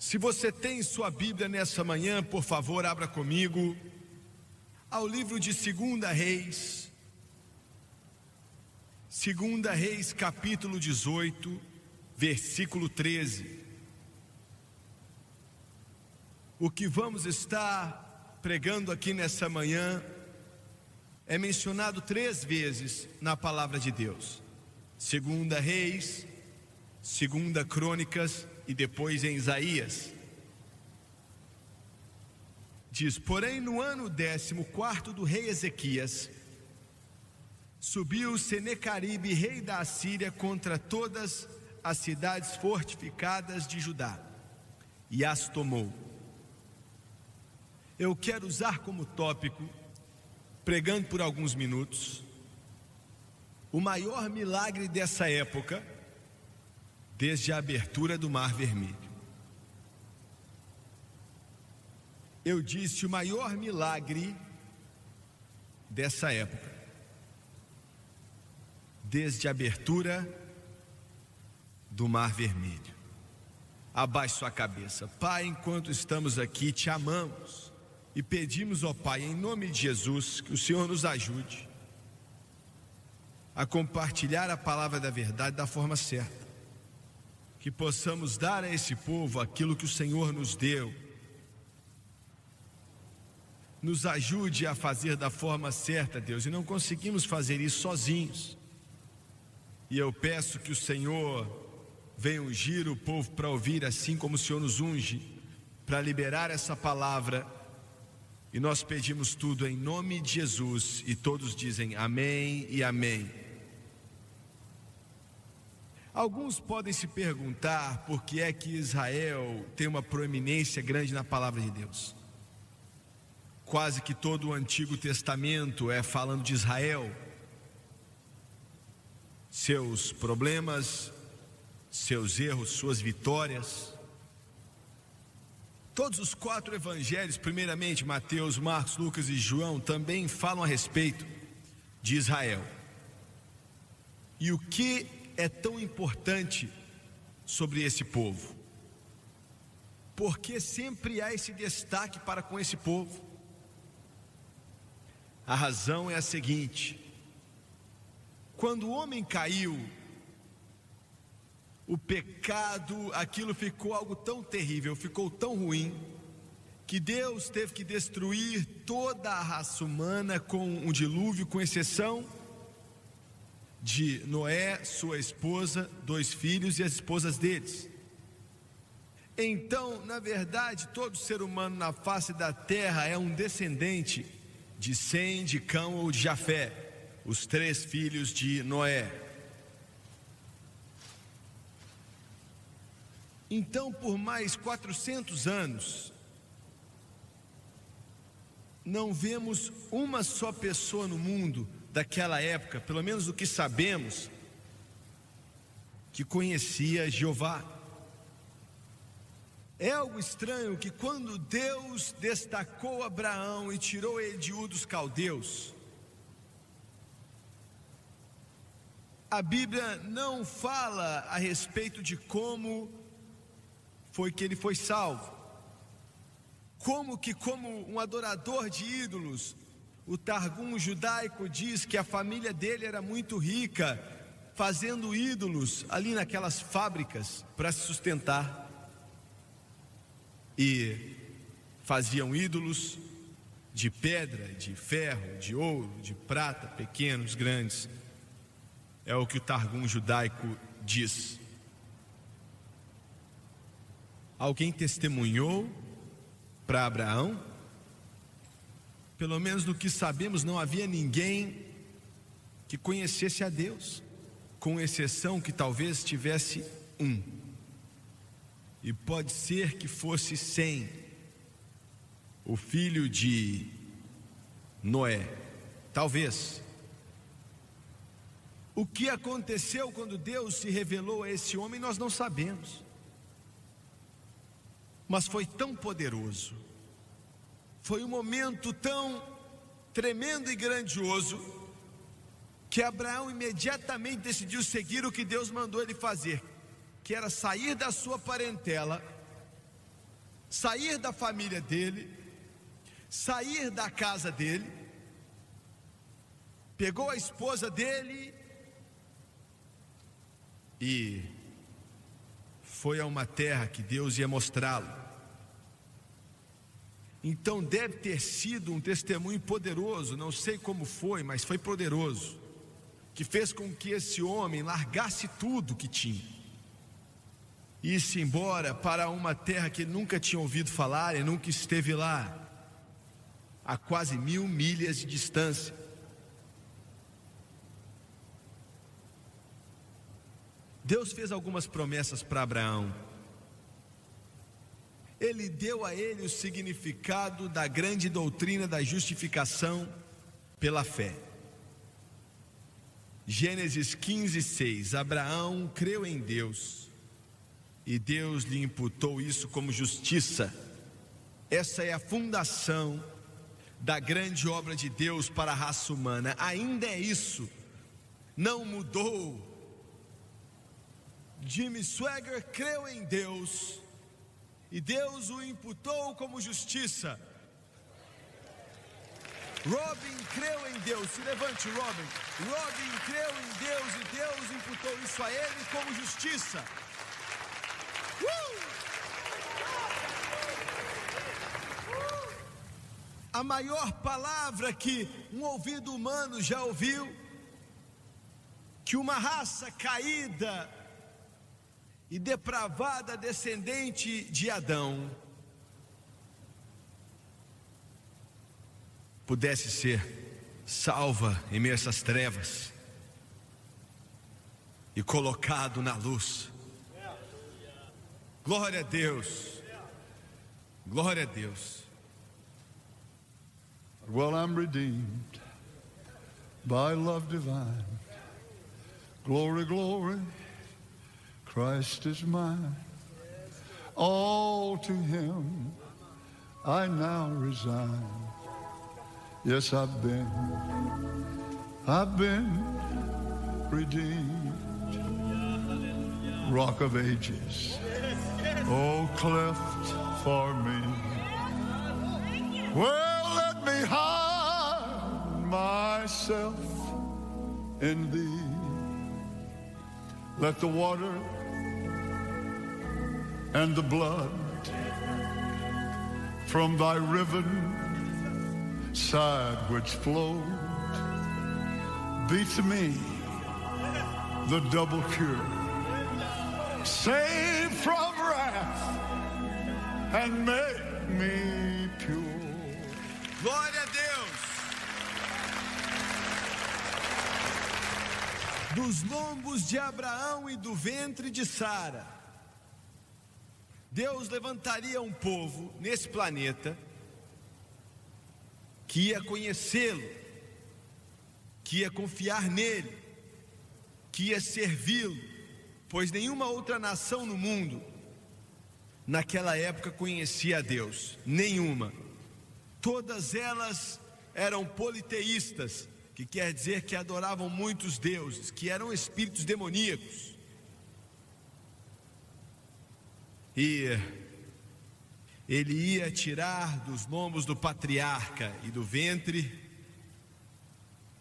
Se você tem sua Bíblia nessa manhã, por favor, abra comigo ao livro de 2 Reis. 2 Reis, capítulo 18, versículo 13. O que vamos estar pregando aqui nessa manhã é mencionado 3 vezes na palavra de Deus. 2 Reis, 2 Crônicas e depois em Isaías. Diz: porém, no ano 14º do rei Ezequias, subiu Senecaribe, rei da Assíria, contra todas as cidades fortificadas de Judá, e as tomou. Eu quero usar como tópico, pregando por alguns minutos, o maior milagre dessa época, desde a abertura do Mar Vermelho. Eu disse o maior milagre dessa época, desde a abertura do Mar Vermelho. Abaixe sua cabeça. Pai, enquanto estamos aqui, te amamos e pedimos, ó Pai, em nome de Jesus, que o Senhor nos ajude a compartilhar a palavra da verdade da forma certa, que possamos dar a esse povo aquilo que o Senhor nos deu. Nos ajude a fazer da forma certa, Deus, e não conseguimos fazer isso sozinhos. E eu peço que o Senhor venha ungir o povo para ouvir, assim como o Senhor nos unge, para liberar essa palavra. E nós pedimos tudo em nome de Jesus, e todos dizem amém e amém. Alguns podem se perguntar por que é que Israel tem uma proeminência grande na palavra de Deus. Quase que todo o Antigo Testamento é falando de Israel, seus problemas, seus erros, suas vitórias. Todos os 4 evangelhos, primeiramente Mateus, Marcos, Lucas e João, também falam a respeito de Israel. E o que é tão importante sobre esse povo? Porque sempre há esse destaque para com esse povo. A razão é a seguinte: quando o homem caiu, o pecado, aquilo ficou algo tão terrível, ficou tão ruim, que Deus teve que destruir toda a raça humana com um dilúvio, com exceção de Noé, sua esposa, 2 filhos e as esposas deles. Então, na verdade, todo ser humano na face da terra é um descendente de Sem, de Cão ou de Jafé, os 3 filhos de Noé. Então, por mais 400 anos, não vemos uma só pessoa no mundo daquela época, pelo menos o que sabemos, que conhecia Jeová. É algo estranho que quando Deus destacou Abraão e tirou ele de Ur dos Caldeus, a Bíblia não fala a respeito de como foi que ele foi salvo. Como um adorador de ídolos, o Targum judaico diz que a família dele era muito rica, fazendo ídolos ali naquelas fábricas para se sustentar. E faziam ídolos de pedra, de ferro, de ouro, de prata, pequenos, grandes. É o que o Targum judaico diz. Alguém testemunhou para Abraão? Pelo menos do que sabemos, não havia ninguém que conhecesse a Deus, com exceção que talvez tivesse um. E pode ser que fosse Sem, o filho de Noé, talvez. O que aconteceu quando Deus se revelou a esse homem, nós não sabemos. Mas foi tão poderoso, foi um momento tão tremendo e grandioso, que Abraão imediatamente decidiu seguir o que Deus mandou ele fazer, que era sair da sua parentela sair da família dele, sair da casa dele, pegou a esposa dele e foi a uma terra que Deus ia mostrá-lo. Então deve ter sido um testemunho poderoso, não sei como foi, mas foi poderoso, que fez com que esse homem largasse tudo que tinha e ir-se embora para uma terra que ele nunca tinha ouvido falar e nunca esteve lá, a quase 1000 milhas de distância. Deus fez algumas promessas para Abraão. Ele deu a ele o significado da grande doutrina da justificação pela fé. Gênesis 15:6. Abraão creu em Deus e Deus lhe imputou isso como justiça. Essa é a fundação da grande obra de Deus para a raça humana. Ainda é isso, não mudou. Jimmy Swaggart creu em Deus e Deus o imputou como justiça. Robin creu em Deus, se levante, Robin. Robin creu em Deus e Deus imputou isso a ele como justiça. A maior palavra que um ouvido humano já ouviu, que uma raça caída e depravada, descendente de Adão, pudesse ser salva em meio a essas trevas e colocado na luz. Glória a Deus, glória a Deus. Well, I'm redeemed by love divine. Glory, glory, Christ is mine. All to him I now resign. Yes, I've been redeemed. Rock of ages, oh, cleft for me. Well, let me hide myself in thee. Let the water and the blood from thy riven side which flowed be to me the double cure, save from wrath and make me pure. Glória a Deus. Dos lombos de Abraão e do ventre de Sara, Deus levantaria um povo nesse planeta que ia conhecê-lo, que ia confiar nele, que ia servi-lo, pois nenhuma outra nação no mundo naquela época conhecia a Deus, nenhuma. Todas elas eram politeístas, que quer dizer que adoravam muitos deuses, que eram espíritos demoníacos. E ele ia tirar dos lombos do patriarca e do ventre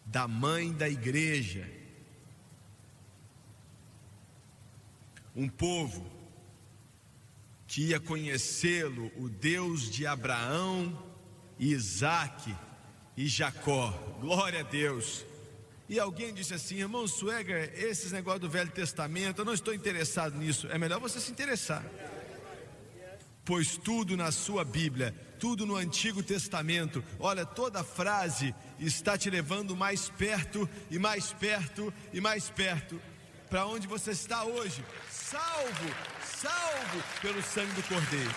da mãe da igreja um povo que ia conhecê-lo, o Deus de Abraão, Isaque e Jacó. Glória a Deus. E alguém disse assim: irmão Swaggart, esses negócios do Velho Testamento, eu não estou interessado nisso. É melhor você se interessar, pois tudo na sua Bíblia, tudo no Antigo Testamento, olha, toda frase está te levando mais perto e mais perto e mais perto para onde você está hoje, salvo pelo sangue do Cordeiro.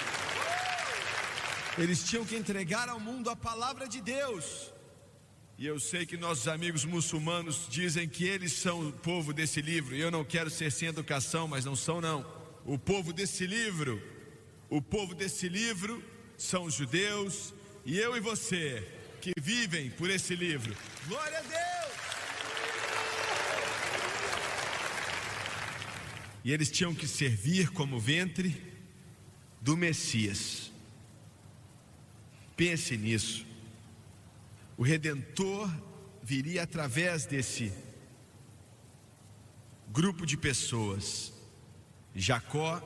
Eles tinham que entregar ao mundo a palavra de Deus. E eu sei que nossos amigos muçulmanos dizem que eles são o povo desse livro, e eu não quero ser sem educação, mas não são não. O povo desse livro são os judeus, e eu e você que vivem por esse livro. Glória a Deus! E eles tinham que servir como ventre do Messias. Pense nisso. O Redentor viria através desse grupo de pessoas. Jacó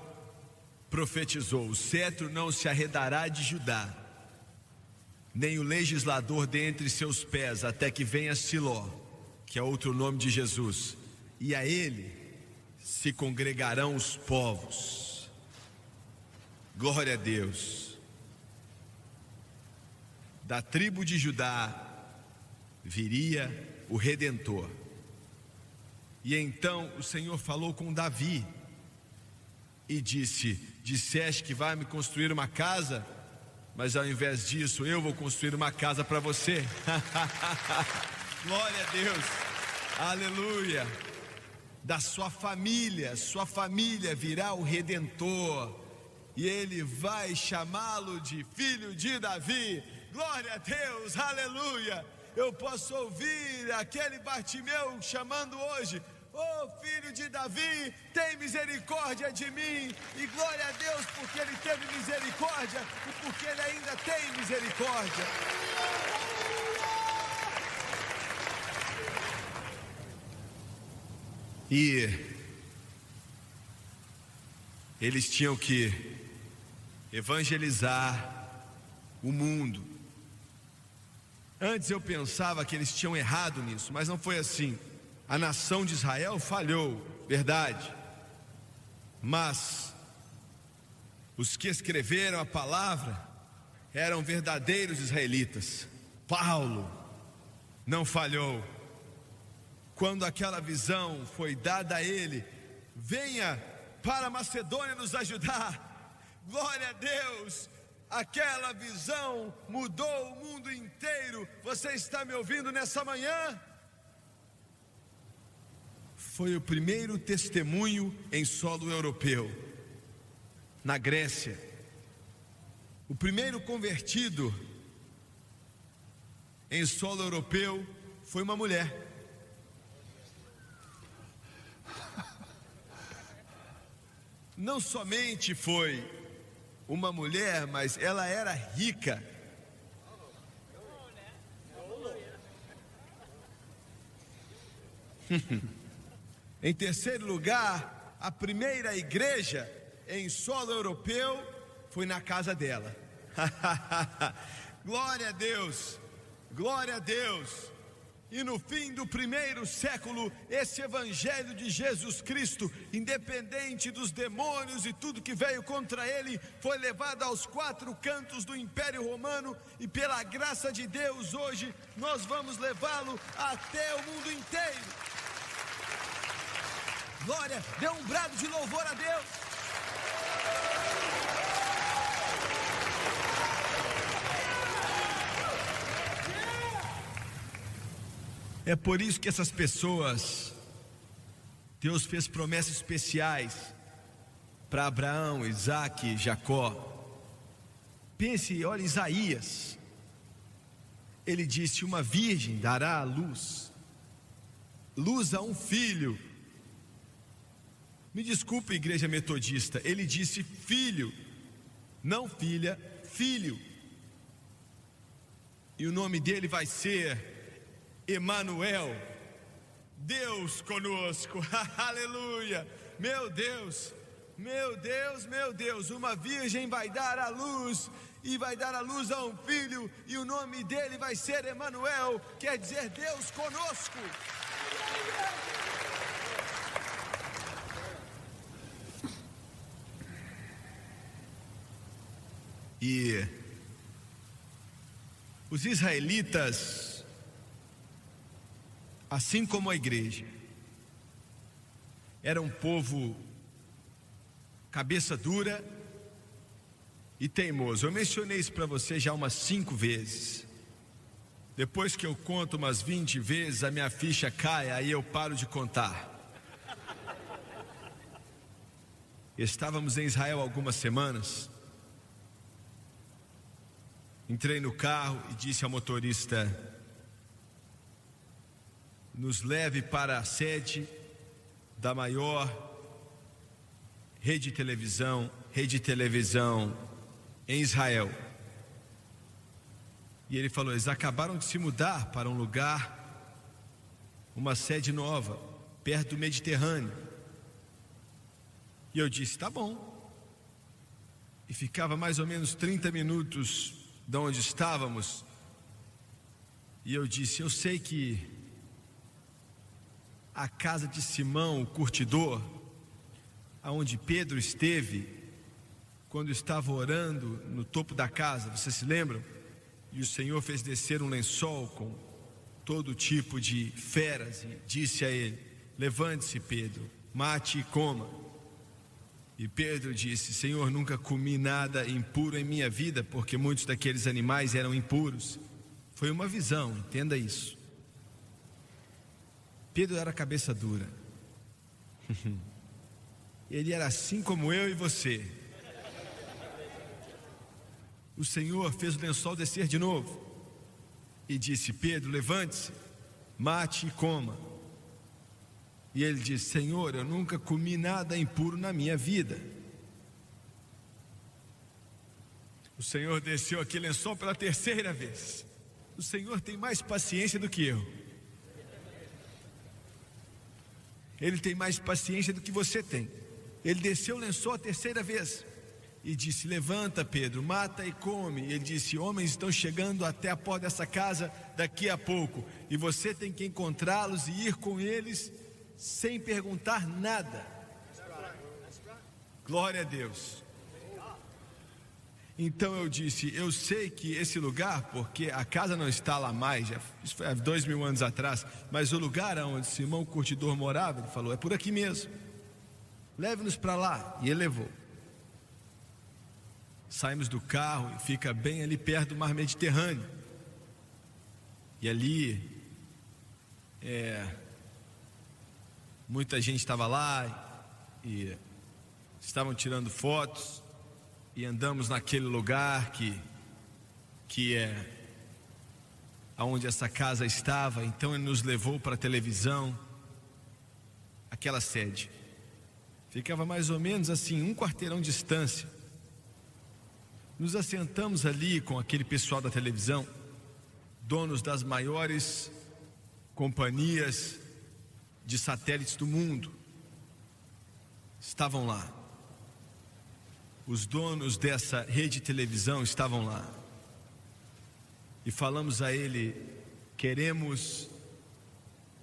profetizou: o cetro não se arredará de Judá, nem o legislador dentre seus pés, até que venha Siló, que é outro nome de Jesus, e a ele se congregarão os povos. Glória a Deus. Da tribo de Judá viria o Redentor. E então o Senhor falou com Davi e disse: disseste que vai me construir uma casa, mas ao invés disso eu vou construir uma casa para você. Glória a Deus, aleluia. Da sua família virá o Redentor, e ele vai chamá-lo de filho de Davi. Glória a Deus, aleluia. Eu posso ouvir aquele Bartimeu chamando hoje: oh filho de Davi, tem misericórdia de mim. E glória a Deus, porque ele teve misericórdia e porque ele ainda tem misericórdia. E eles tinham que evangelizar o mundo. Antes eu pensava que eles tinham errado nisso, mas não foi assim. A nação de Israel falhou, verdade, mas os que escreveram a palavra eram verdadeiros israelitas. Paulo não falhou. Quando aquela visão foi dada a ele: venha para a Macedônia nos ajudar. Glória a Deus. Aquela visão mudou o mundo inteiro. Você está me ouvindo nessa manhã? Foi o primeiro testemunho em solo europeu, na Grécia. O primeiro convertido em solo europeu foi uma mulher. Não somente foi uma mulher, mas ela era rica. Em terceiro lugar, a primeira igreja em solo europeu foi na casa dela. Glória a Deus, glória a Deus. E no fim do primeiro século, esse evangelho de Jesus Cristo, independente dos demônios e tudo que veio contra ele, foi levado aos quatro cantos do Império Romano, e pela graça de Deus hoje nós vamos levá-lo até o mundo inteiro. Glória, dê um brado de louvor a Deus. É por isso que essas pessoas, Deus fez promessas especiais para Abraão, Isaque, Jacó. Pense, olha Isaías, ele disse: uma virgem dará à luz a um filho. Me desculpe, igreja metodista, ele disse filho, não filha, filho. E o nome dele vai ser Emanuel, Deus conosco. Aleluia. Meu Deus, meu Deus, meu Deus. Uma virgem vai dar à luz, e vai dar à luz a um filho, e o nome dele vai ser Emanuel, quer dizer Deus conosco. E os israelitas, assim como a igreja, era um povo cabeça dura e teimoso. Eu mencionei isso para você já umas 5 vezes. Depois que eu conto umas 20 vezes, a minha ficha cai, aí eu paro de contar. Estávamos em Israel há algumas semanas. Entrei no carro e disse ao motorista: nos leve para a sede da maior rede de televisão em Israel. E ele falou: eles acabaram de se mudar para um lugar, uma sede nova, perto do Mediterrâneo. E eu disse: tá bom. E ficava mais ou menos 30 minutos de onde estávamos. E eu disse: eu sei que a casa de Simão, o curtidor, aonde Pedro esteve quando estava orando no topo da casa, vocês se lembram? E o Senhor fez descer um lençol com todo tipo de feras e disse a ele: levante-se, Pedro, mate e coma. E Pedro disse: Senhor, nunca comi nada impuro em minha vida, porque muitos daqueles animais eram impuros. Foi uma visão, entenda isso. Pedro era cabeça dura. Ele era assim como eu e você. O Senhor fez o lençol descer de novo e disse: Pedro, levante-se, mate e coma. E ele disse: Senhor, eu nunca comi nada impuro na minha vida. O Senhor desceu aquele lençol pela terceira vez. O Senhor tem mais paciência do que eu. Ele tem mais paciência do que você tem. Ele desceu o lençol a terceira vez e disse: levanta, Pedro, mata e come. E ele disse: homens estão chegando até a porta dessa casa daqui a pouco, e você tem que encontrá-los e ir com eles sem perguntar nada. Glória a Deus. Então eu disse: eu sei que esse lugar, porque a casa não está lá mais, isso foi há 2000 anos atrás, mas o lugar onde Simão o curtidor morava, ele falou: é por aqui mesmo, leve-nos para lá. E ele levou. Saímos do carro e fica bem ali perto do mar Mediterrâneo. E ali muita gente estava lá e estavam tirando fotos. E andamos naquele lugar que é aonde essa casa estava. Então ele nos levou para a televisão, aquela sede. Ficava mais ou menos assim, um quarteirão de distância. Nos assentamos ali com aquele pessoal da televisão, donos das maiores companhias de satélites do mundo. Estavam lá. Os donos dessa rede de televisão estavam lá. E falamos a ele: queremos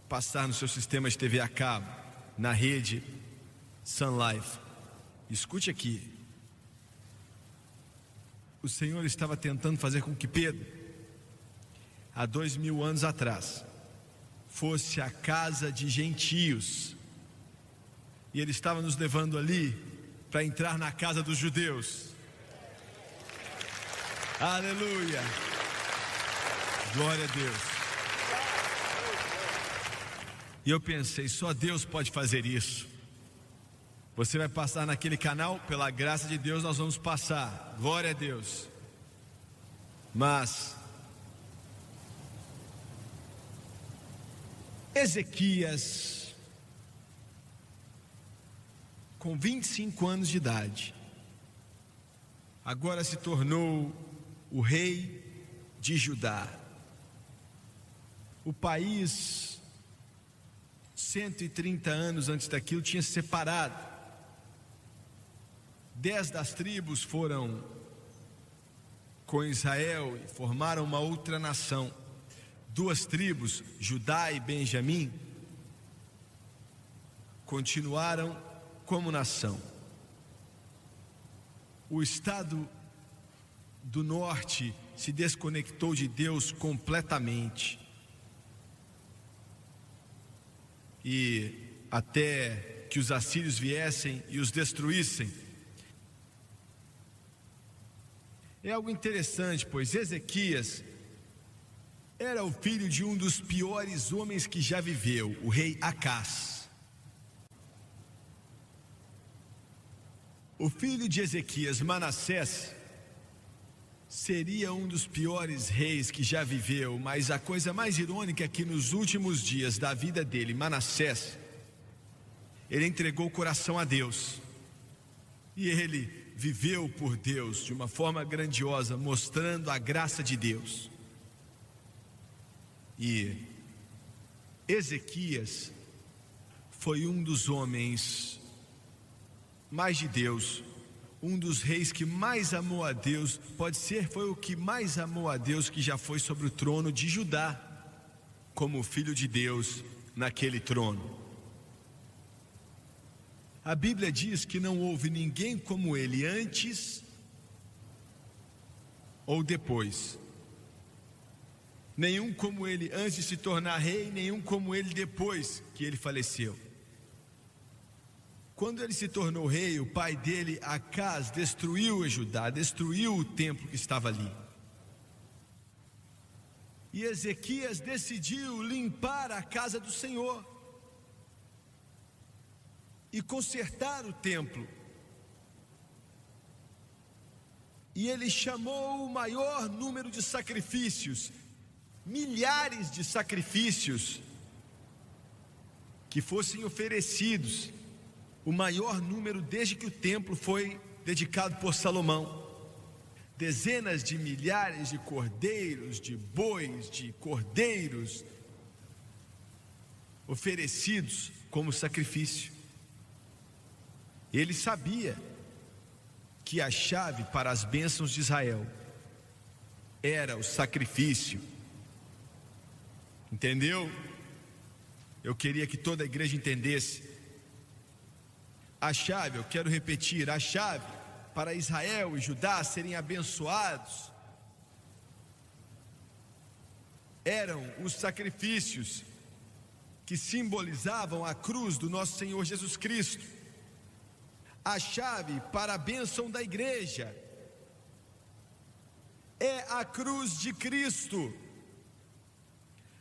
passar no seu sistema de TV a cabo, na rede Sun Life. Escute aqui. O Senhor estava tentando fazer com que Pedro, há 2000 anos atrás, fosse a casa de gentios. E ele estava nos levando ali para entrar na casa dos judeus. Aleluia. Glória a Deus. E eu pensei: só Deus pode fazer isso. Você vai passar naquele canal, pela graça de Deus nós vamos passar. Glória a Deus. Mas Ezequias, com 25 anos de idade, agora se tornou o rei de Judá. O país, 130 anos antes daquilo, tinha se separado. 10 das tribos foram com Israel e formaram uma outra nação. 2 tribos, Judá e Benjamim, continuaram como nação. O estado do norte se desconectou de Deus completamente. E até que os assírios viessem e os destruíssem. É algo interessante, pois Ezequias era o filho de um dos piores homens que já viveu, o rei Acás. O filho de Ezequias, Manassés, seria um dos piores reis que já viveu, mas a coisa mais irônica é que nos últimos dias da vida dele, Manassés, ele entregou o coração a Deus. E ele viveu por Deus de uma forma grandiosa, mostrando a graça de Deus. E Ezequias foi um dos homens mais de Deus, um dos reis que mais amou a Deus, foi o que mais amou a Deus, que já foi sobre o trono de Judá, como filho de Deus naquele trono. A Bíblia diz que não houve ninguém como ele antes ou depois. Nenhum como ele antes de se tornar rei, nenhum como ele depois que ele faleceu. Quando ele se tornou rei, o pai dele, Acaz, destruiu Judá, destruiu o templo que estava ali. E Ezequias decidiu limpar a casa do Senhor e consertar o templo. E ele chamou o maior número de sacrifícios, milhares de sacrifícios que fossem oferecidos, o maior número desde que o templo foi dedicado por Salomão. Dezenas de milhares de cordeiros, de bois, de cordeiros oferecidos como sacrifício. Ele sabia que a chave para as bênçãos de Israel era o sacrifício. Entendeu? Eu queria que toda a igreja entendesse. A chave, eu quero repetir, a chave para Israel e Judá serem abençoados eram os sacrifícios que simbolizavam a cruz do nosso Senhor Jesus Cristo. A chave para a bênção da igreja é a cruz de Cristo.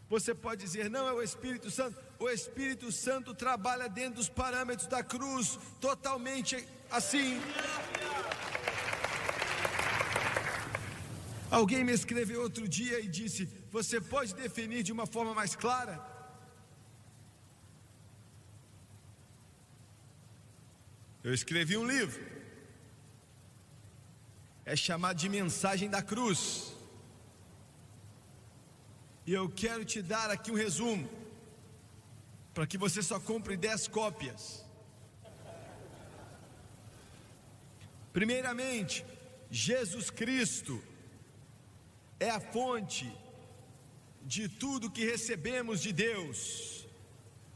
Você pode dizer, não, é o Espírito Santo. O Espírito Santo trabalha dentro dos parâmetros da cruz, totalmente assim. Alguém me escreveu outro dia e disse, você pode definir de uma forma mais clara? Eu escrevi um livro, é chamado de Mensagem da Cruz, e eu quero te dar aqui um resumo, para que você só compre 10 cópias. Primeiramente, Jesus Cristo é a fonte de tudo que recebemos de Deus.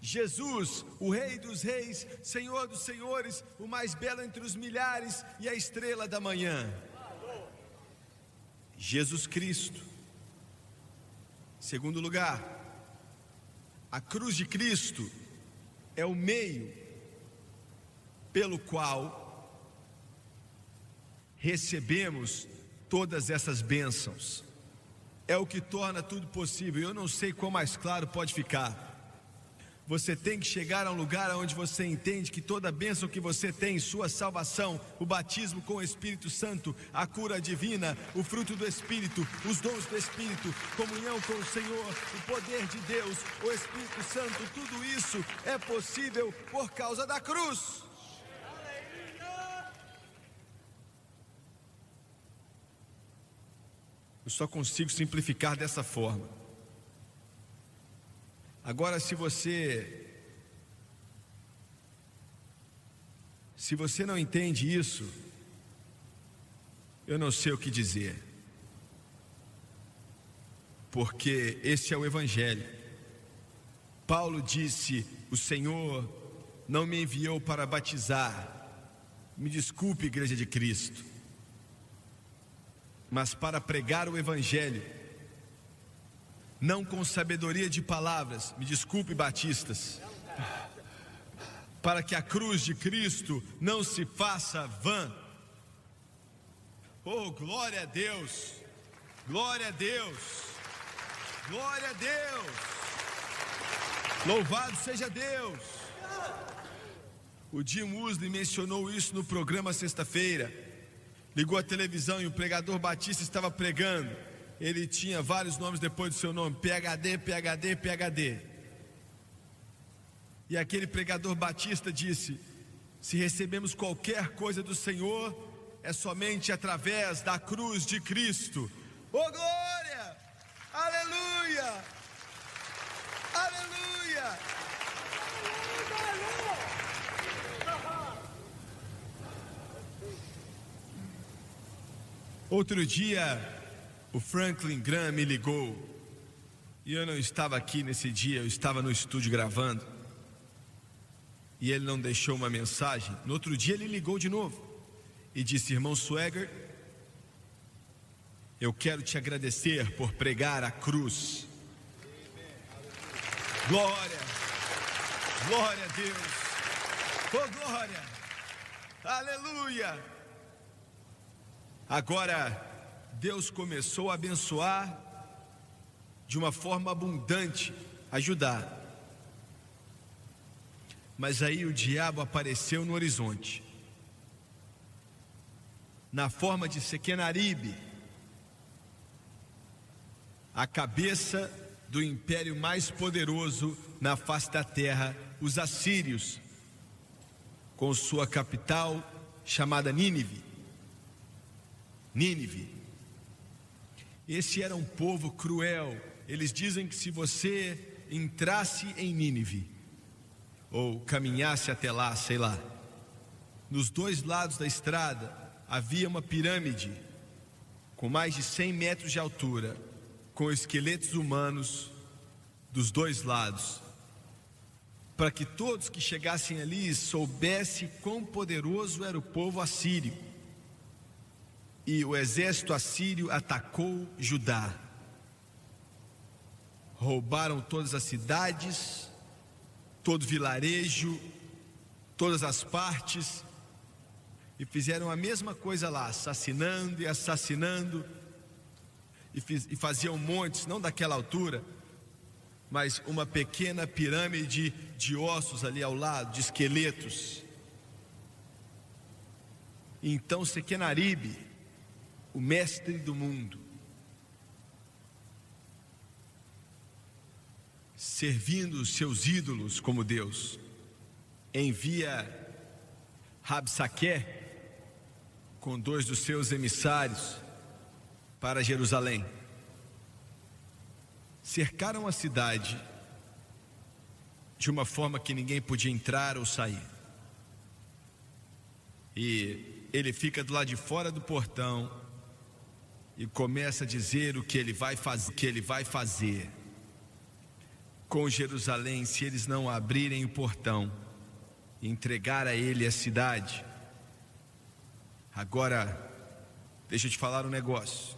Jesus, o Rei dos Reis, Senhor dos Senhores, o mais belo entre os milhares e a estrela da manhã. Jesus Cristo. Segundo lugar, a cruz de Cristo é o meio pelo qual recebemos todas essas bênçãos. É o que torna tudo possível. Eu não sei qual mais claro pode ficar. Você tem que chegar a um lugar onde você entende que toda a bênção que você tem, sua salvação, o batismo com o Espírito Santo, a cura divina, o fruto do Espírito, os dons do Espírito, comunhão com o Senhor, o poder de Deus, o Espírito Santo, tudo isso é possível por causa da cruz. Eu só consigo simplificar dessa forma. Agora, se você não entende isso, eu não sei o que dizer, porque esse é o Evangelho. Paulo disse, o Senhor não me enviou para batizar, me desculpe, Igreja de Cristo, mas para pregar o Evangelho, não com sabedoria de palavras, me desculpe, batistas, para que a cruz de Cristo não se faça vã. Oh, glória a Deus, glória a Deus, glória a Deus, louvado seja Deus. O Jim Musley mencionou isso no programa sexta-feira. Ligou a televisão e o pregador batista estava pregando. Ele tinha vários nomes depois do seu nome, PhD, PhD, PhD. E aquele pregador batista disse, se recebemos qualquer coisa do Senhor, é somente através da cruz de Cristo. Oh glória, aleluia, Aleluia! Outro dia, o Franklin Graham me ligou. E eu não estava aqui nesse dia, eu estava no estúdio gravando. E ele não deixou uma mensagem. No outro dia ele ligou de novo e disse: irmão Swagger, eu quero te agradecer por pregar a cruz. Glória, glória a Deus, oh glória, aleluia. Agora Deus começou a abençoar de uma forma abundante, ajudar. Mas aí o diabo apareceu no horizonte, na forma de Sequenaribe, a cabeça do império mais poderoso na face da terra, os assírios, com sua capital chamada Nínive. Esse era um povo cruel. Eles dizem que se você entrasse em Nínive, ou caminhasse até lá, sei lá, nos dois lados da estrada havia uma pirâmide com mais de 100 metros de altura, com esqueletos humanos dos dois lados, para que todos que chegassem ali soubessem quão poderoso era o povo assírio. E o exército assírio atacou Judá. Roubaram todas as cidades, todo o vilarejo, todas as partes, e fizeram a mesma coisa lá, assassinando e assassinando, e faziam montes, não daquela altura, mas uma pequena pirâmide de ossos ali ao lado, de esqueletos. Então Sequenaribe, o mestre do mundo, servindo os seus ídolos como Deus, envia Rabsaque com 2 dos seus emissários para Jerusalém. Cercaram a cidade de uma forma que ninguém podia entrar ou sair. E ele fica do lado de fora do portão e começa a dizer o que ele vai fazer com Jerusalém se eles não abrirem o portão e entregar a ele a cidade. Agora, deixa eu te falar um negócio.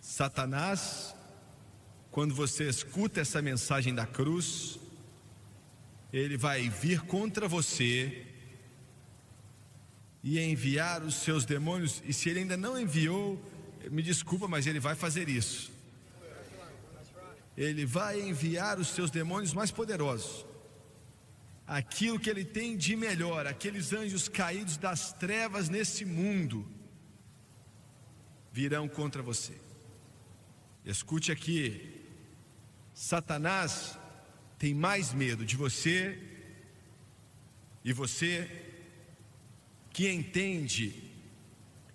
Satanás, quando você escuta essa mensagem da cruz, ele vai vir contra você e enviar os seus demônios. E se ele ainda não enviou, me desculpa, mas ele vai fazer isso. Ele vai enviar os seus demônios mais poderosos, aquilo que ele tem de melhor, aqueles anjos caídos das trevas nesse mundo, virão contra você. Escute aqui, Satanás tem mais medo de você, e você que entende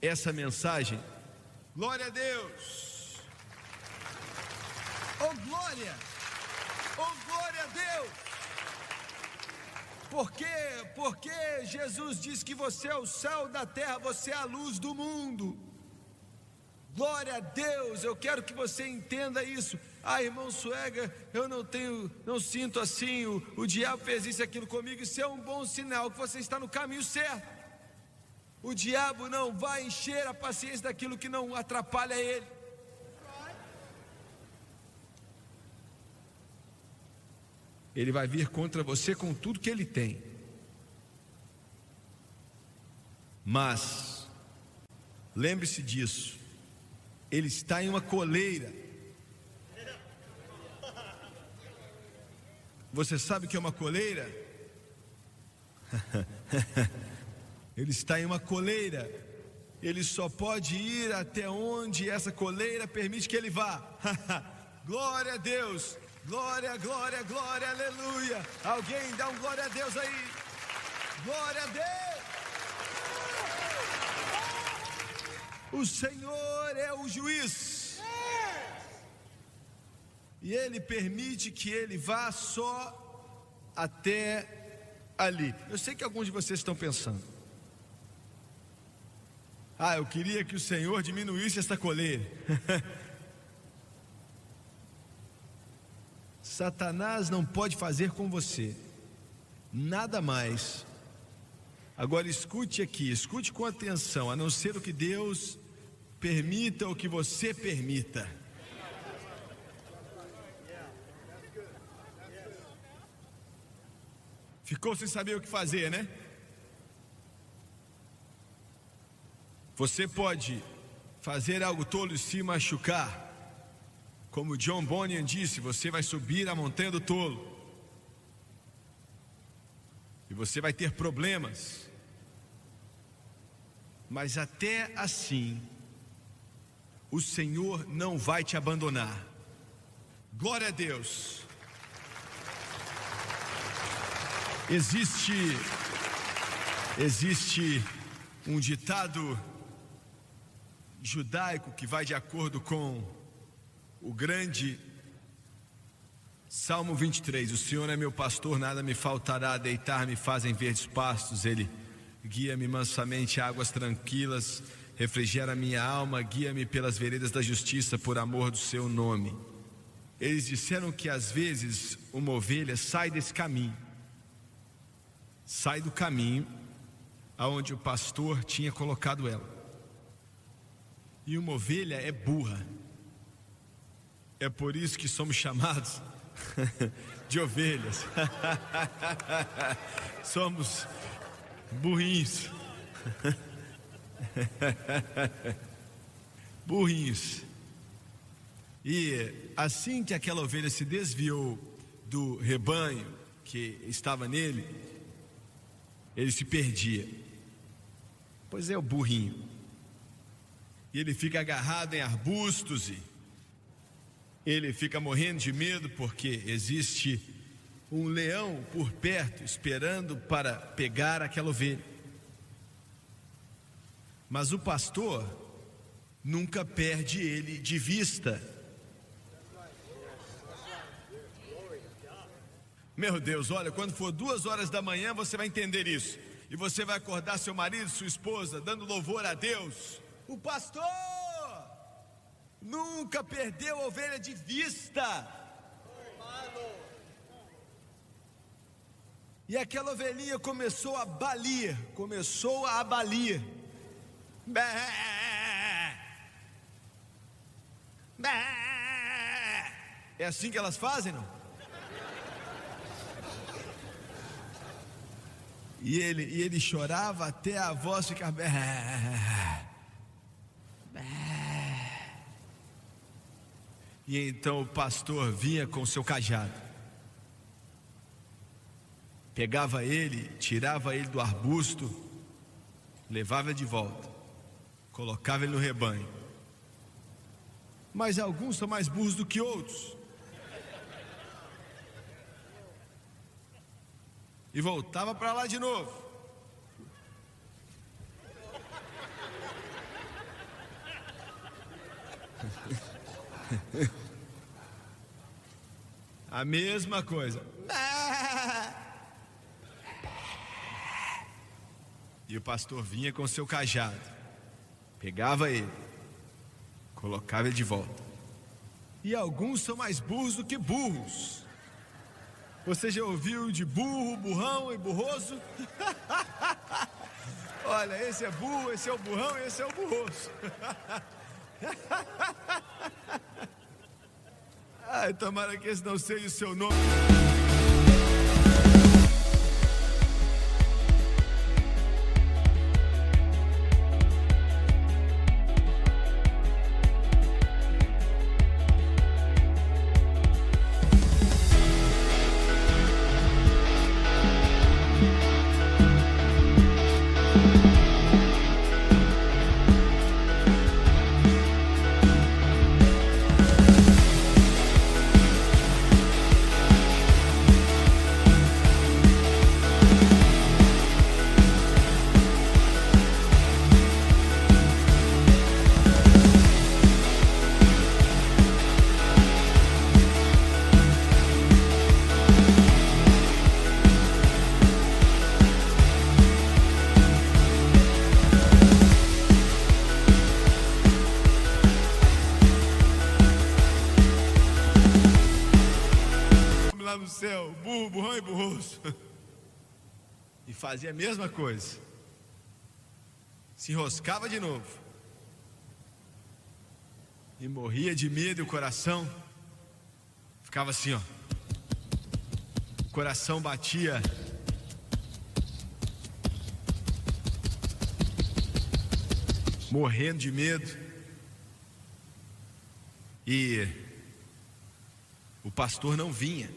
essa mensagem, glória a Deus. Oh glória, oh glória a Deus. Por quê? Porque Jesus diz que você é o sal da terra, você é a luz do mundo. Glória a Deus. Eu quero que você entenda isso. Ah, irmão Swagger, eu não sinto assim, o diabo fez isso e aquilo comigo. Isso é um bom sinal que você está no caminho certo. O diabo não vai encher a paciência daquilo que não atrapalha ele. Ele vai vir contra você com tudo que ele tem. Mas lembre-se disso, ele está em uma coleira. Você sabe o que é uma coleira? Ele está em uma coleira. Ele só pode ir até onde essa coleira permite que ele vá. Glória a Deus. Glória, glória, glória, aleluia. Alguém dá um glória a Deus aí. Glória a Deus. O Senhor é o juiz. E ele permite que ele vá só até ali. Eu sei que alguns de vocês estão pensando: eu queria que o Senhor diminuísse essa coleira. Satanás não pode fazer com você nada mais. Agora escute aqui, escute com atenção, a não ser o que Deus permita ou que você permita. Ficou sem saber o que fazer, né? Você pode fazer algo tolo e se machucar. Como John Bunyan disse, você vai subir a montanha do tolo. E você vai ter problemas. Mas até assim, o Senhor não vai te abandonar. Glória a Deus. Existe um ditado judaico que vai de acordo com o grande Salmo 23. O Senhor é meu pastor, nada me faltará. Deitar-me fazem verdes pastos. Ele guia-me mansamente a águas tranquilas. Refrigera minha alma. Guia-me pelas veredas da justiça, por amor do seu nome. Eles disseram que às vezes uma ovelha sai desse caminho, sai do caminho aonde o pastor tinha colocado ela. E uma ovelha é burra. É por isso que somos chamados de ovelhas. Somos burrinhos. Burrinhos. E assim que aquela ovelha se desviou do rebanho que estava nele, ele se perdia. Pois é, o burrinho. E ele fica agarrado em arbustos e ele fica morrendo de medo porque existe um leão por perto esperando para pegar aquela ovelha. Mas o pastor nunca perde ele de vista. Meu Deus, olha, quando for 2 horas da manhã você vai entender isso. E você vai acordar seu marido, sua esposa, dando louvor a Deus. O pastor nunca perdeu a ovelha de vista. E aquela ovelhinha começou a balir. É assim que elas fazem, não? E ele chorava até a voz ficar. E então o pastor vinha com o seu cajado, pegava ele, tirava ele do arbusto, levava ele de volta, colocava ele no rebanho. Mas alguns são mais burros do que outros, e voltava para lá de novo. A mesma coisa. E o pastor vinha com seu cajado, pegava ele, colocava ele de volta. E alguns são mais burros do que burros. Você já ouviu de burro, burrão e burroso? Olha, esse é burro, esse é o burrão e esse é o burroso. Ai, tomara que esse não seja o seu nome. céu, burro, burrão e burroso. E fazia a mesma coisa. Se enroscava de novo. E morria de medo e o coração ficava assim, ó. O coração batia. Morrendo de medo. E o pastor não vinha.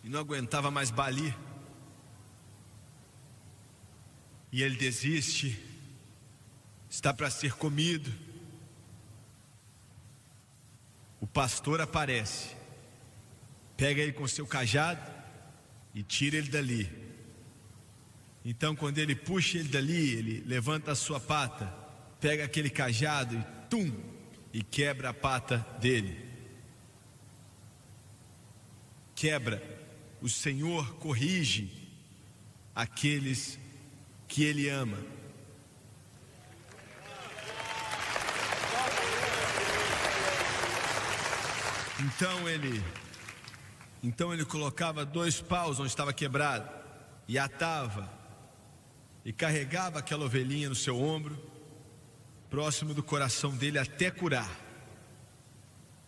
E não aguentava mais balir. E ele desiste. Está para ser comido. O pastor aparece. Pega ele com seu cajado e tira ele dali. Então quando ele puxa ele dali, ele levanta a sua pata, pega aquele cajado e tum, e quebra a pata dele. Quebra. O Senhor corrige aqueles que Ele ama. Então ele colocava 2 paus onde estava quebrado e atava e carregava aquela ovelhinha no seu ombro, próximo do coração dele até curar,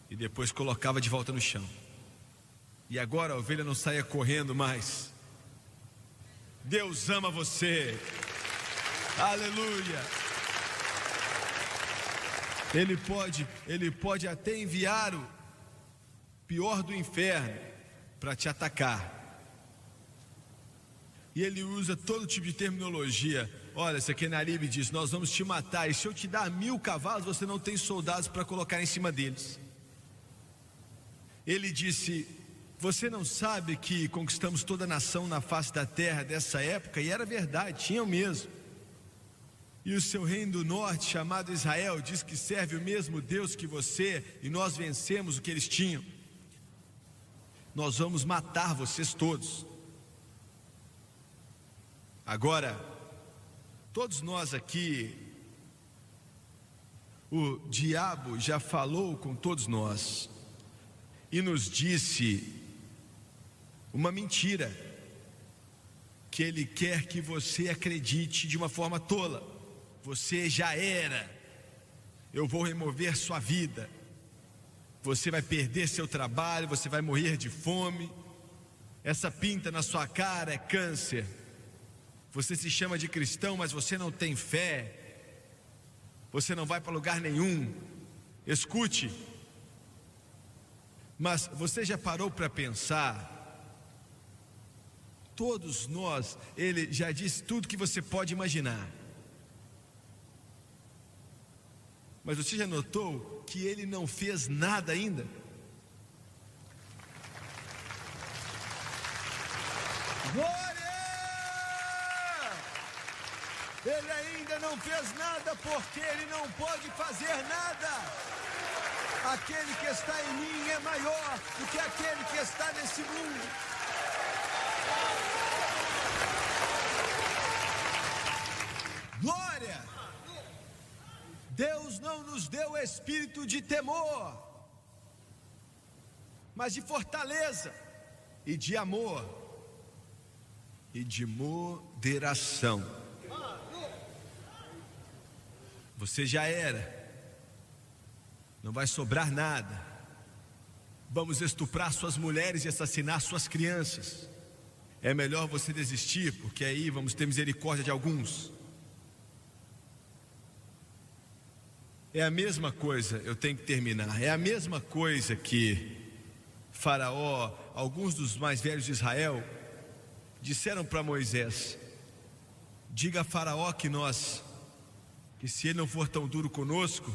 e depois colocava de volta no chão. E agora a ovelha não saia correndo mais. Deus ama você. Aleluia. Ele pode até enviar o pior do inferno para te atacar. E ele usa todo tipo de terminologia. Olha, Sequenaribe diz: nós vamos te matar, e se eu te dar 1000 cavalos, você não tem soldados para colocar em cima deles. Ele disse: você não sabe que conquistamos toda a nação na face da terra dessa época? E era verdade, tinham mesmo. E o seu reino do norte, chamado Israel, diz que serve o mesmo Deus que você, e nós vencemos o que eles tinham. Nós vamos matar vocês todos. Agora, todos nós aqui, o diabo já falou com todos nós e nos disse uma mentira que ele quer que você acredite de uma forma tola. Você já era. Eu vou remover sua vida. Você vai perder seu trabalho, você vai morrer de fome. Essa pinta na sua cara é câncer. Você se chama de cristão, mas você não tem fé. Você não vai para lugar nenhum. Escute. Mas você já parou para pensar? Todos nós, ele já disse tudo que você pode imaginar. Mas você já notou que ele não fez nada ainda? Glória! Ele ainda não fez nada porque ele não pode fazer nada. Aquele que está em mim é maior do que aquele que está nesse mundo. Glória! Deus não nos deu espírito de temor, mas de fortaleza e de amor e de moderação. Você já era. Não vai sobrar nada. Vamos estuprar suas mulheres e assassinar suas crianças. É melhor você desistir, porque aí vamos ter misericórdia de alguns. É a mesma coisa, eu tenho que terminar. É a mesma coisa que Faraó, alguns dos mais velhos de Israel, disseram para Moisés: diga a Faraó que se ele não for tão duro conosco,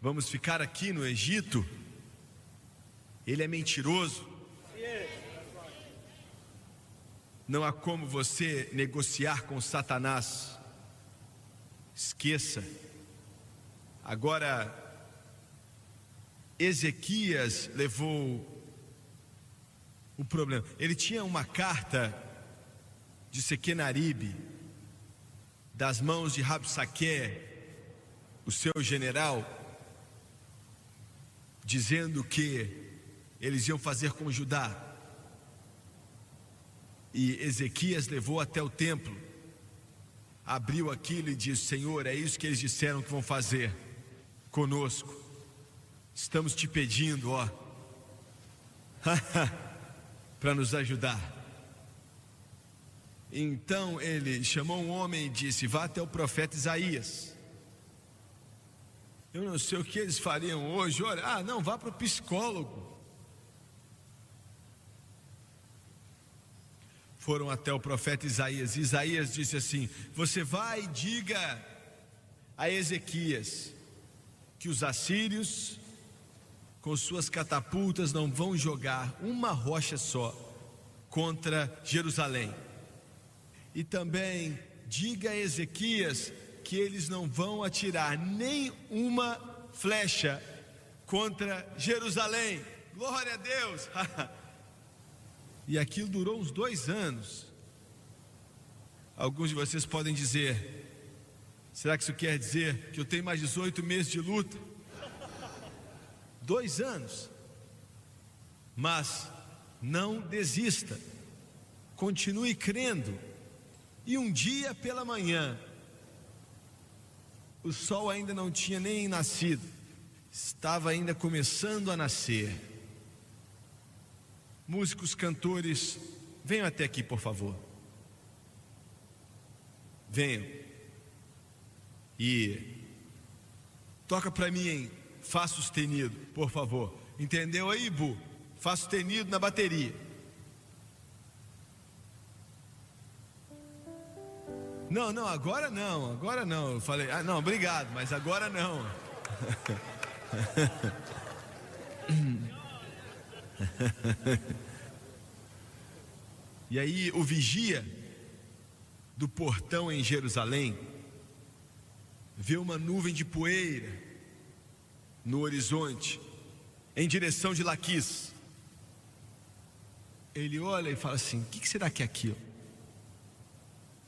vamos ficar aqui no Egito. Ele é mentiroso. Não há como você negociar com Satanás. Esqueça. Agora, Ezequias levou o problema. Ele tinha uma carta de Sequenaribe das mãos de Rabsaque, o seu general, dizendo que eles iam fazer com Judá. E Ezequias levou até o templo, abriu aquilo e disse: Senhor, é isso que eles disseram que vão fazer conosco. Estamos te pedindo, ó, para nos ajudar. Então ele chamou um homem e disse: vá até o profeta Isaías. Eu não sei o que eles fariam hoje. Olha, não, vá para o psicólogo. Foram até o profeta Isaías. Isaías disse assim: você vai e diga a Ezequias que os assírios com suas catapultas não vão jogar uma rocha só contra Jerusalém. E também diga a Ezequias que eles não vão atirar nem uma flecha contra Jerusalém. Glória a Deus! E aquilo durou uns 2 anos. Alguns de vocês podem dizer: será que isso quer dizer que eu tenho mais 18 meses de luta? 2 anos. Mas não desista, continue crendo. E um dia pela manhã, o sol ainda não tinha nem nascido, estava ainda começando a nascer. Músicos, cantores, venham até aqui, por favor. Venham. E toca para mim em Fá sustenido, por favor. Entendeu aí, Bu? Fá sustenido na bateria. Não, agora não. Eu falei, não, obrigado, mas agora não. E aí o vigia do portão em Jerusalém vê uma nuvem de poeira no horizonte, em direção de Laquis. Ele olha e fala assim: o que será que é aquilo?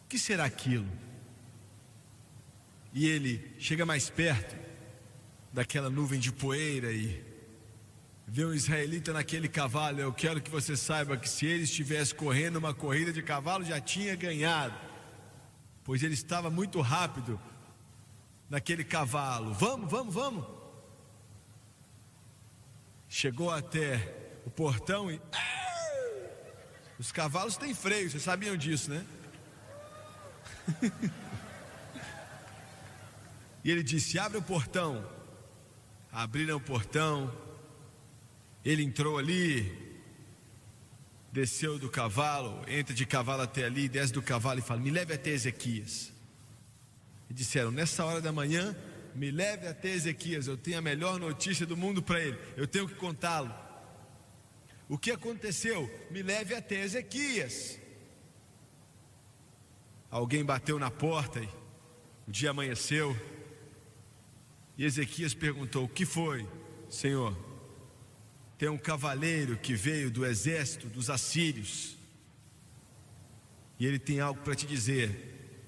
O que será aquilo? E ele chega mais perto daquela nuvem de poeira e vê um israelita naquele cavalo. Eu quero que você saiba que se ele estivesse correndo uma corrida de cavalo, já tinha ganhado, pois ele estava muito rápido naquele cavalo. Vamos. Chegou até o portão e os cavalos têm freio, vocês sabiam disso, né? E ele disse: abre o portão. Abriram o portão. Ele entrou ali, desceu do cavalo, entra de cavalo até ali, desce do cavalo e fala: me leve até Ezequias. E disseram: nessa hora da manhã, me leve até Ezequias, eu tenho a melhor notícia do mundo para ele, eu tenho que contá-lo. O que aconteceu? Me leve até Ezequias. Alguém bateu na porta e o dia amanheceu. E Ezequias perguntou: o que foi, Senhor? Tem um cavaleiro que veio do exército dos assírios e ele tem algo para te dizer.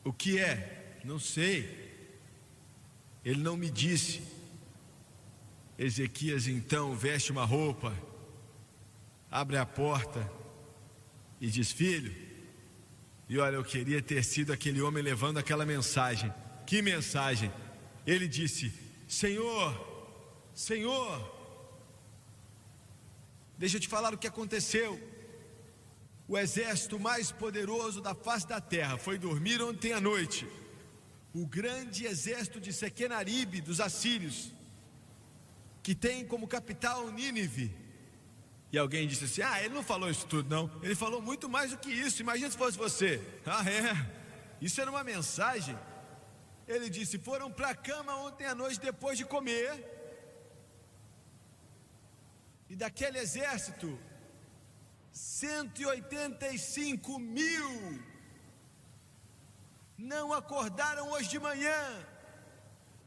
O que é? Não sei. Ele não me disse. Ezequias então veste uma roupa, abre a porta e diz: filho, e olha, eu queria ter sido aquele homem levando aquela mensagem. Que mensagem? Ele disse: Senhor, deixa eu te falar o que aconteceu. O exército mais poderoso da face da terra foi dormir ontem à noite. O grande exército de Sequenaribe dos assírios, que tem como capital Nínive. E alguém disse assim: ele não falou isso tudo não, ele falou muito mais do que isso. Imagina se fosse você. Isso era uma mensagem. Ele disse: foram para a cama ontem à noite depois de comer, e daquele exército 185 mil não acordaram hoje de manhã,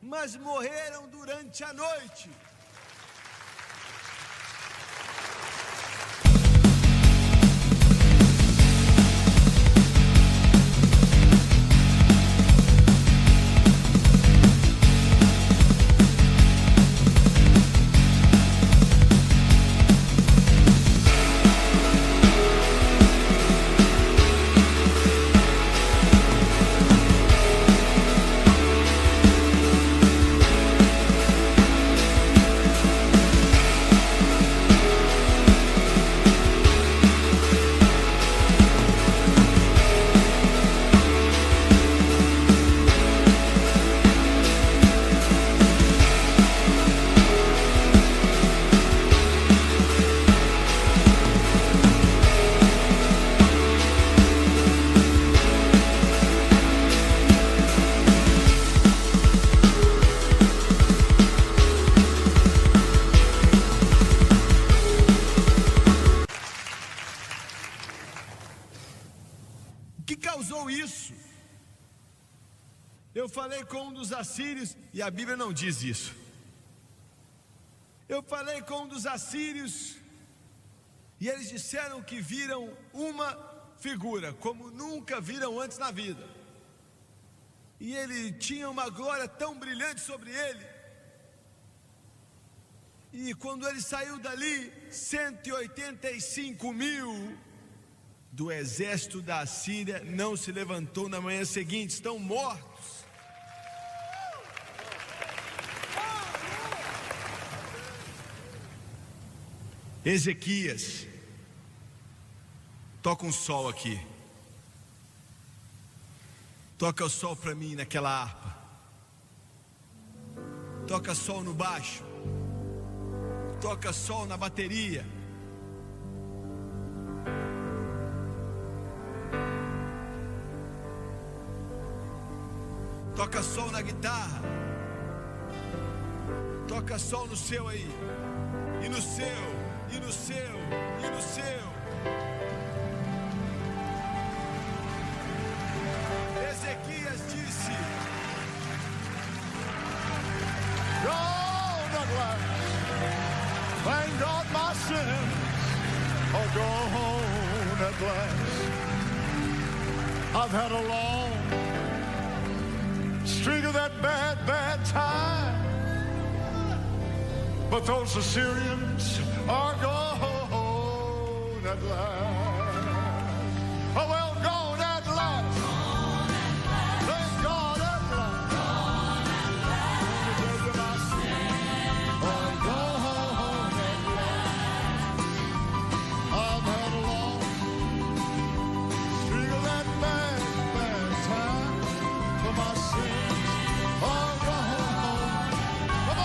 mas morreram durante a noite. que causou isso? Eu falei com um dos assírios, e a Bíblia não diz isso. Eu falei com um dos assírios, e eles disseram que viram uma figura, como nunca viram antes na vida. E ele tinha uma glória tão brilhante sobre ele. E quando ele saiu dali, 185.000 do exército da Assíria não se levantou na manhã seguinte, estão mortos. Ezequias, toca um sol aqui. Toca o sol para mim naquela harpa. Toca sol no baixo. Toca sol na bateria. Toca sol na guitarra. Toca sol no seu aí. E no seu. E no seu. E no seu. Ezequias disse: Gone at last. Thank God my sins are gone at last. I've had a long streak of that bad time, but those Assyrians are gone at last. Oh well, gone at last. Thank God at last. Let me tell you my sins are gone at last. I've had a long streak of that bad time, but my sins are gone. Come on,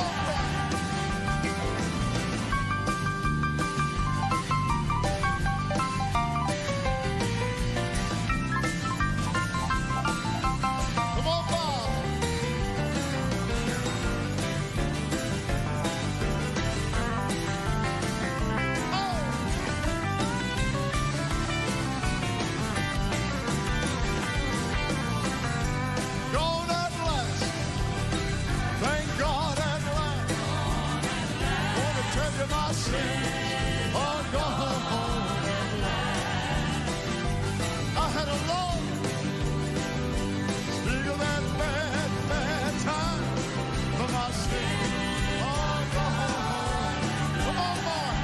my sins are gone at last. I had a long streak of that bad time, but my sins are gone. Come on, boy.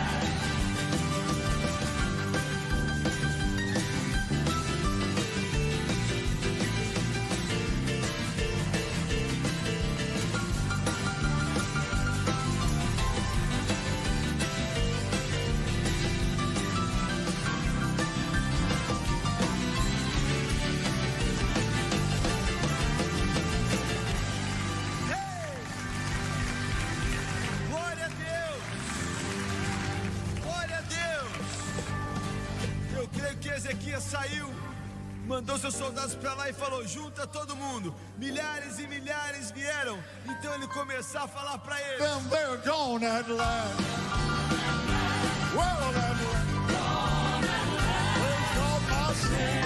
Ezequias saiu, mandou seus soldados para lá e falou: junta todo mundo. Milhares e milhares vieram. Então ele começou a falar para eles: Then they're gone at last. Well, at last. Gone at last. Thank God my sins